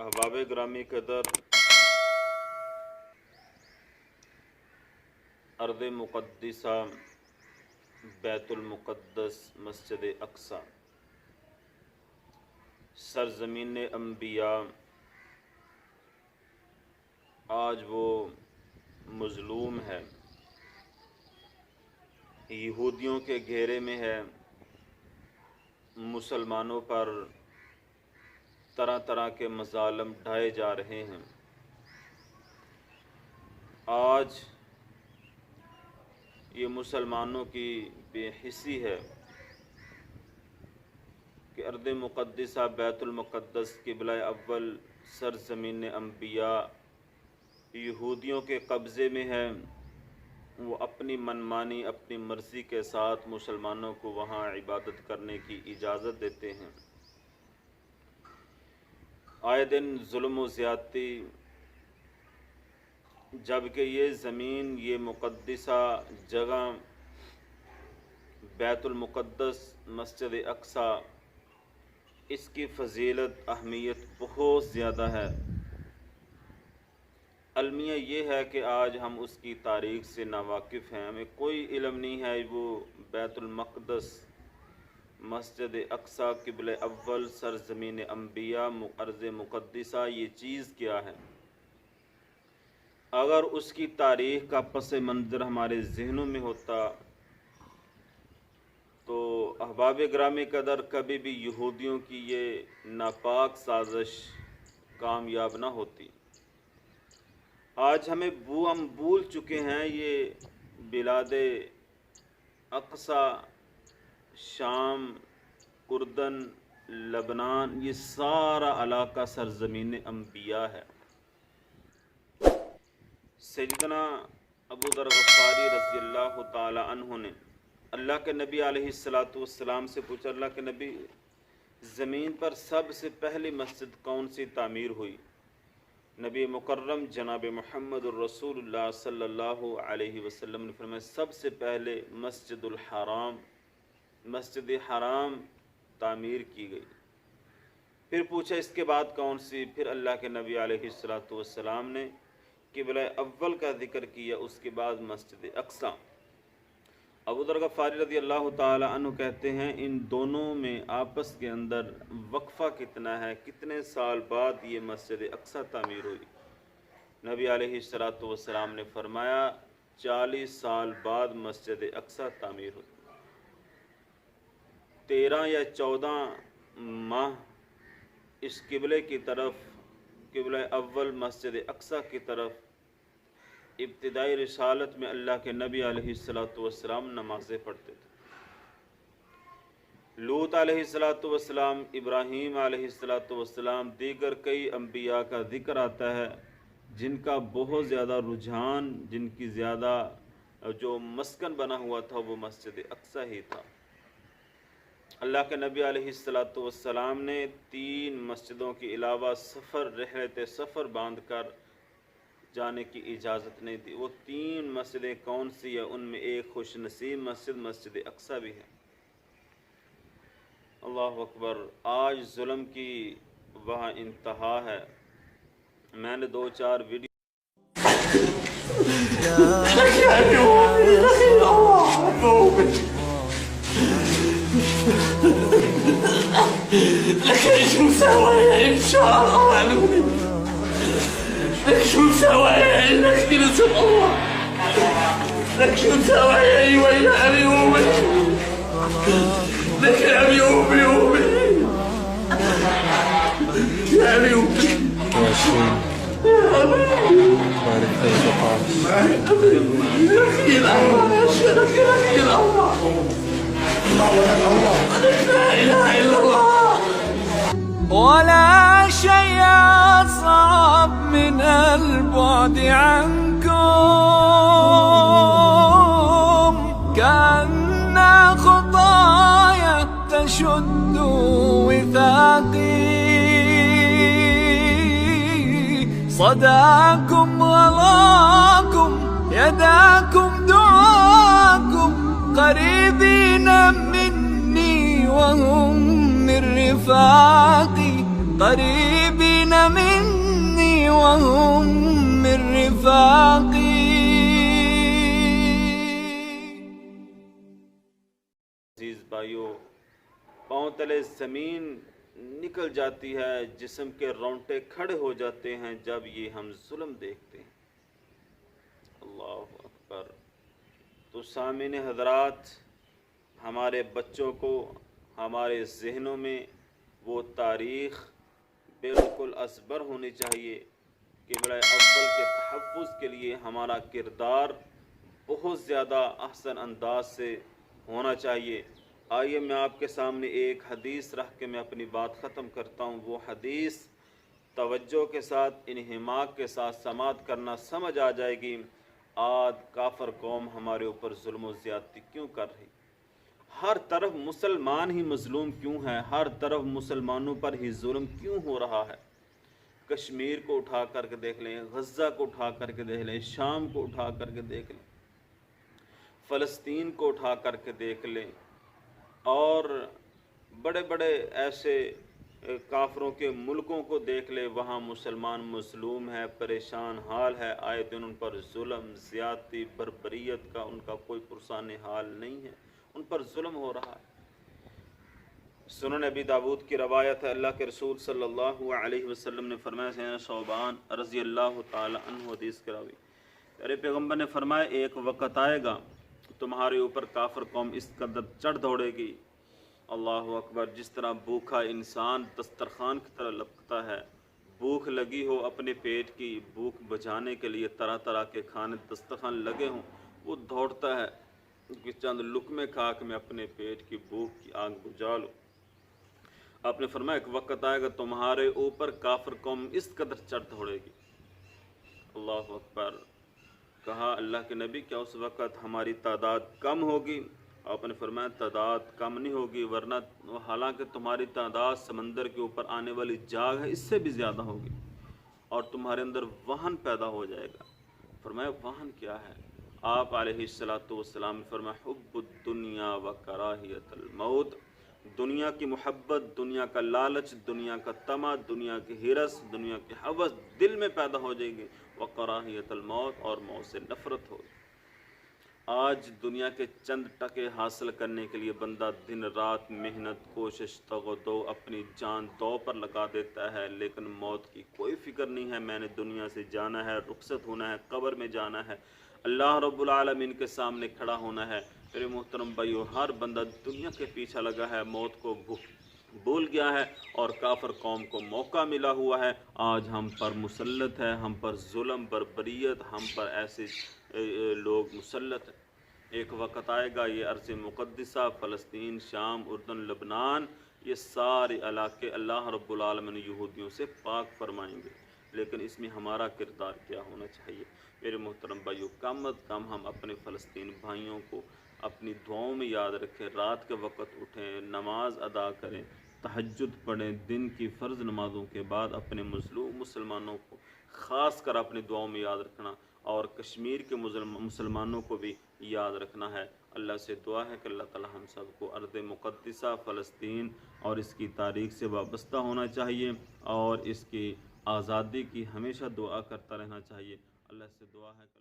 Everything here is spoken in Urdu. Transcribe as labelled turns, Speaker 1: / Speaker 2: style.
Speaker 1: احباب گرامی قدر، ارض مقدسہ بیت المقدس مسجد اقصی سرزمین انبیاء، آج وہ مظلوم ہے، یہودیوں کے گھیرے میں ہے۔ مسلمانوں پر طرح طرح کے مظالم ڈھائے جا رہے ہیں۔ آج یہ مسلمانوں کی بے حسی ہے کہ ارض مقدسہ بیت المقدس قبلہ اول سرزمین انبیاء یہودیوں کے قبضے میں ہے۔ وہ اپنی منمانی، اپنی مرضی کے ساتھ مسلمانوں کو وہاں عبادت کرنے کی اجازت دیتے ہیں۔ آئے دن ظلم و زیادتی، جبکہ یہ زمین، یہ مقدسہ جگہ بیت المقدس مسجد اقصی، اس کی فضیلت، اہمیت بہت زیادہ ہے۔ المیہ یہ ہے کہ آج ہم اس کی تاریخ سے ناواقف ہیں، ہمیں کوئی علم نہیں ہے وہ بیت المقدس مسجد اقصی قبلہ اول سرزمین انبیاء ارض مقدسہ یہ چیز کیا ہے۔ اگر اس کی تاریخ کا پس منظر ہمارے ذہنوں میں ہوتا تو احباب گرامی قدر کبھی بھی یہودیوں کی یہ ناپاک سازش کامیاب نہ ہوتی۔ آج ہم بھول چکے ہیں یہ بلاد اقصی، شام، اردن، لبنان، یہ سارا علاقہ سرزمین انبیاء ہے۔ سیدنا ابو ذر غفاری رضی اللہ تعالی عنہ نے اللہ کے نبی علیہ السلام سے پوچھا، اللہ کے نبی، زمین پر سب سے پہلی مسجد کون سی تعمیر ہوئی؟ نبی مکرم جناب محمد الرسول اللہ صلی اللہ علیہ وسلم نے فرمایا، سب سے پہلے مسجد الحرام، مسجد حرام تعمیر کی گئی۔ پھر پوچھا اس کے بعد کون سی؟ پھر اللہ کے نبی علیہ السلام نے قبلہ اول کا ذکر کیا، اس کے بعد مسجد اقصی۔ ابو ذر غفاری رضی اللہ تعالی عنہ کہتے ہیں ان دونوں میں آپس کے اندر وقفہ کتنا ہے، کتنے سال بعد یہ مسجد اقصی تعمیر ہوئی؟ نبی علیہ السلام نے فرمایا 40 سال بعد مسجد اقصی تعمیر ہوئی۔ 13 یا 14 ماہ اس قبلے کی طرف، قبلہ اول مسجد اقصی کی طرف ابتدائی رسالت میں اللہ کے نبی علیہ السلام نمازیں پڑھتے تھے۔ لوط علیہ السلام، ابراہیم علیہ السلام، دیگر کئی انبیاء کا ذکر آتا ہے جن کا بہت زیادہ رجحان، جن کی زیادہ جو مسکن بنا ہوا تھا وہ مسجد اقصی ہی تھا۔ اللہ کے نبی علیہ السلام نے 3 مسجدوں کے علاوہ رحلت سفر باندھ کر جانے کی اجازت نہیں دی۔ وہ 3 مسجدیں کون سی ہیں؟ ان میں ایک خوش نصیب مسجد اقصی بھی ہے۔ اللہ اکبر! آج ظلم کی وہاں انتہا ہے۔ میں نے 2-4 ویڈیو
Speaker 2: لكن شو مسوي ان شاء الله معلومي، لك شو مسوي لك نسب الله، لك شو مسوي ايوه يا ابي امي، لك يا ابي امي امي يا ابي امي
Speaker 3: 20 بارك
Speaker 2: لك الامر يا شيخ، لك الامر، لا اله الا الله.
Speaker 4: ولا شيء أصعب من البعد عنكم، كأن خطايا تشد وثاقي، صداكم غلاكم يداكم دعاكم، قريبين مني وهم من رفاقي، قريبين من وفاقي.
Speaker 1: عزیز بھائیو، پاؤں تلے زمین نکل جاتی ہے، جسم کے رونٹے کھڑے ہو جاتے ہیں جب یہ ہم ظلم دیکھتے ہیں. اللہ اکبر. تو سامعین حضرات، ہمارے بچوں کو ہمارے ذہنوں میں وہ تاریخ بالکل ازبر ہونی چاہیے کہ برائے اول کے تحفظ کے لیے ہمارا کردار بہت زیادہ احسن انداز سے ہونا چاہیے. آئیے میں آپ کے سامنے ایک حدیث رکھ کے میں اپنی بات ختم کرتا ہوں. وہ حدیث توجہ کے ساتھ انہماک کے ساتھ سماعت کرنا، سمجھ آ جائے گی آج کافر قوم ہمارے اوپر ظلم و زیادتی کیوں کر رہی. ہر طرف مسلمان ہی مظلوم کیوں ہے، ہر طرف مسلمانوں پر ہی ظلم کیوں ہو رہا ہے. کشمیر کو اٹھا کر کے دیکھ لیں، غزہ کو اٹھا کر کے دیکھ لیں، شام کو اٹھا کر کے دیکھ لیں، فلسطین کو اٹھا کر کے دیکھ لیں، اور بڑے بڑے ایسے کافروں کے ملکوں کو دیکھ لے، وہاں مسلمان مظلوم ہے، پریشان حال ہے. آئے دن ان پر ظلم، زیادتی، بربریت کا ان کا کوئی پرسان حال نہیں ہے، ان پر ظلم ہو رہا ہے. سنن ابی داود کی روایت ہے، اللہ کے رسول صلی اللہ علیہ وسلم نے فرمایا، سیدنا ثوبان رضی اللہ تعالی عنہ حدیث کے راوی، میرے پیغمبر نے فرمایا ایک وقت آئے گا تمہارے اوپر کافر قوم اس قدر چڑھ دوڑے گی، اللہ اکبر، جس طرح بھوکھا انسان دسترخوان کی طرح لپکتا ہے. بھوک لگی ہو اپنے پیٹ کی، بھوک بجھانے کے لیے طرح طرح کے کھانے دسترخوان لگے ہوں، وہ دوڑتا ہے کہ چند لقمے کھا کے میں اپنے پیٹ کی بھوک کی آگ بجھا لوں. آپ نے فرمایا ایک وقت آئے گا تمہارے اوپر کافر قوم اس قدر چڑھ دوڑے گی. اللہ اکبر. کہا اللہ کے نبی کیا اس وقت ہماری تعداد کم ہوگی؟ آپ نے فرمایا تعداد کم نہیں ہوگی، ورنہ حالانکہ تمہاری تعداد سمندر کے اوپر آنے والی جاگ ہے اس سے بھی زیادہ ہوگی، اور تمہارے اندر وہن پیدا ہو جائے گا. فرمایا وہن کیا ہے؟ آپ علیہ السلام نے فرمایا حب الدنیا و کراہیت الموت، دنیا کی محبت، دنیا کا لالچ، دنیا کا طمع، دنیا کی ہرس، دنیا کی ہوس دل میں پیدا ہو جائے گی. وکراہیت الموت، اور موت سے نفرت ہوگی. آج دنیا کے چند ٹکے حاصل کرنے کے لیے بندہ دن رات محنت، کوشش، تگ اپنی جان دو پر لگا دیتا ہے، لیکن موت کی کوئی فکر نہیں ہے. میں نے دنیا سے جانا ہے، رخصت ہونا ہے، قبر میں جانا ہے، اللہ رب العالمین کے سامنے کھڑا ہونا ہے. میرے محترم بھائیو، ہر بندہ دنیا کے پیچھے لگا ہے، موت کو بھول گیا ہے، اور کافر قوم کو موقع ملا ہوا ہے. آج ہم پر مسلط ہے، ہم پر ظلم، بربریت، ہم پر ایسے لوگ مسلط ہیں. ایک وقت آئے گا یہ ارض مقدسہ، فلسطین، شام، اردن، لبنان، یہ سارے علاقے اللہ رب العالمین یہودیوں سے پاک فرمائیں گے. لیکن اس میں ہمارا کردار کیا ہونا چاہیے؟ میرے محترم بھائیو، کم از کم ہم اپنے فلسطین بھائیوں کو اپنی دعاؤں میں یاد رکھیں. رات کے وقت اٹھیں، نماز ادا کریں، تہجد پڑھیں. دن کی فرض نمازوں کے بعد اپنے مظلوم مسلمانوں کو خاص کر اپنی دعاؤں میں یاد رکھنا، اور کشمیر کے مسلمانوں کو بھی یاد رکھنا ہے. اللہ سے دعا ہے کہ اللہ تعالی ہم سب کو ارض مقدسہ فلسطین اور اس کی تاریخ سے وابستہ ہونا چاہیے، اور اس کی آزادی کی ہمیشہ دعا کرتا رہنا چاہیے. اللہ سے دعا ہے کہ